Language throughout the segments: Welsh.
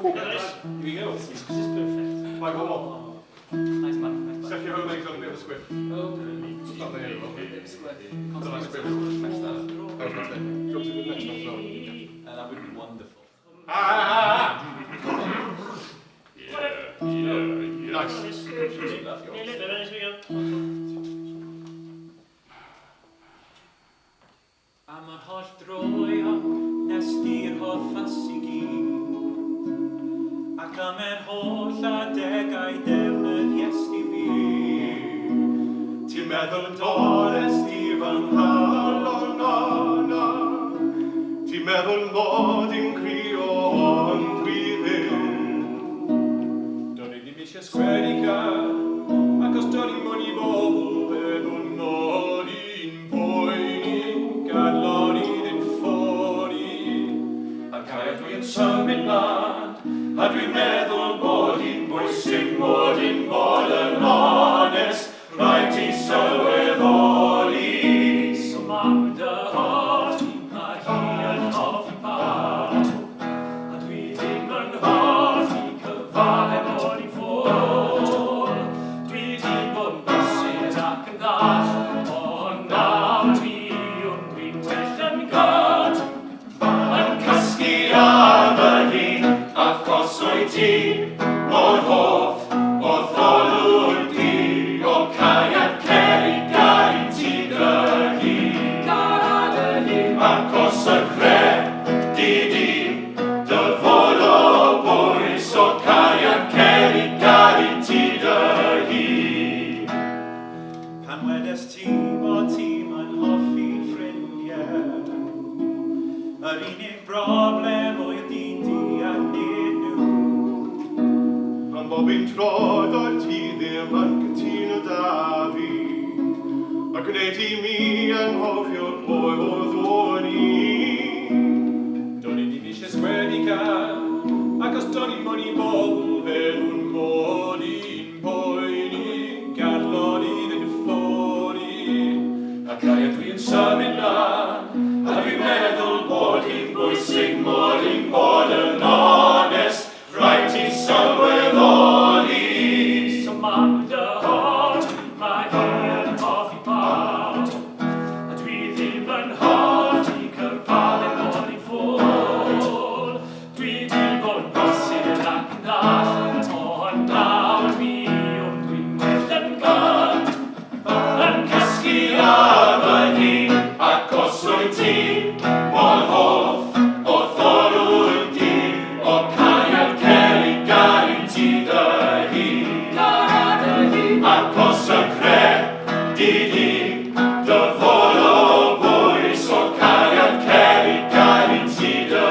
Here we go. This is perfect. Right, one more. Nice man, nice man. Steph, your whole leg's on a bit of a squiff. Oh, It's not there anymore. Constantly Nice bit. next time. That was my take. Do you want to do the next one as well? That would be wonderful. A ma'r holl droio nes di'r hoffas I gyd ac am yr holl adegau defnyddies I fi Ti'n meddwl dores di fy nghael o na Ti'n meddwl mod i'n crio ond dwi ddim Do'n I ddim eisiau sgwennu gan ac os do'n i'n mwyn I bobl feddwl mod i'n poeni gadlon I ddim ffoni ac a dwi'n symud mlaen a dwi'n meddwl bod hi'n bwysig mod i'n bod yn onest rhaid I sylweddoli so mam dy hoffi a hi yn hoffi pawb a dwi ddim yn hoffi cyfadau bod I ffôl dwi di bod yn bysyd ac yn ddall ond nawr dwi'n well yn god yn cysgu ar fy hun ac os wyt ti mor hoff o ddelwr di o caiad cerigau ti dy hun ac os y credid I dy fod o bwys o caiad cerigau ti dy hun pan wedes ti bod ti'n hoffi ffrindiau yr unig broblem oedd di'n deall nhw Pan bob un tro doedd ti ddim yn cytuno da fi a gwneud I mi anghofio pwy oedd o'n I Do'n I ddim eisiau sgwennu can ac os do'n I moyn I bobl feddwl mod i'n poeni gadlon I ddim ffoni ac a dwi'n symud mlaen a dwi'n meddwl bod hi'n bwysig mod i'n bod yn onest rhaid I sylweddoli so mam dy hoffi mae hi yn hoffi pawb a dwi ddim yn hoffi cyfadau bod I ffôl dwi di bod yn bysyd ac yn ddall ond nawr dwi'n well yn god yn cysgu ar fy hun ac os wyt ti mor hoff o ddelwr di o caiad cerigau ti dy hun ac os y credid I dy fod o bwys o caiad cerigau ti dy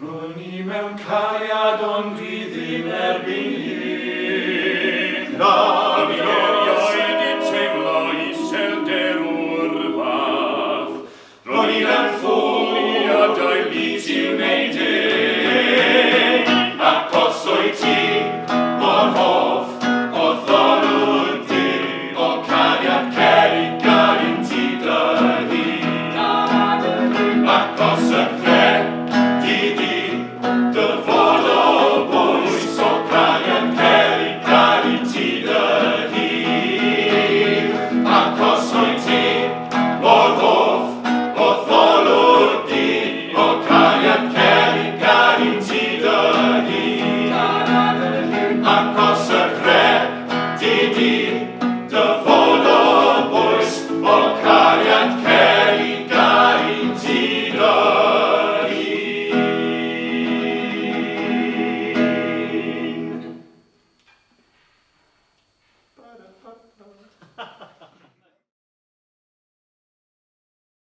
Rwy'n I mewn cariad ond dwi ddim erbyn hyn Na fi erioed yn teimlo iselder o'r fath Rwy'n I'n ffwliadau byd i'w wneud ac os wyt ti mor hoff o ddelwr di o cariad cerigau ti dy hun ac os y credid I dy fod o bwys o caiad cerigau ti dy hun ac os wyt ti mor hoff o ddelwr di o caiad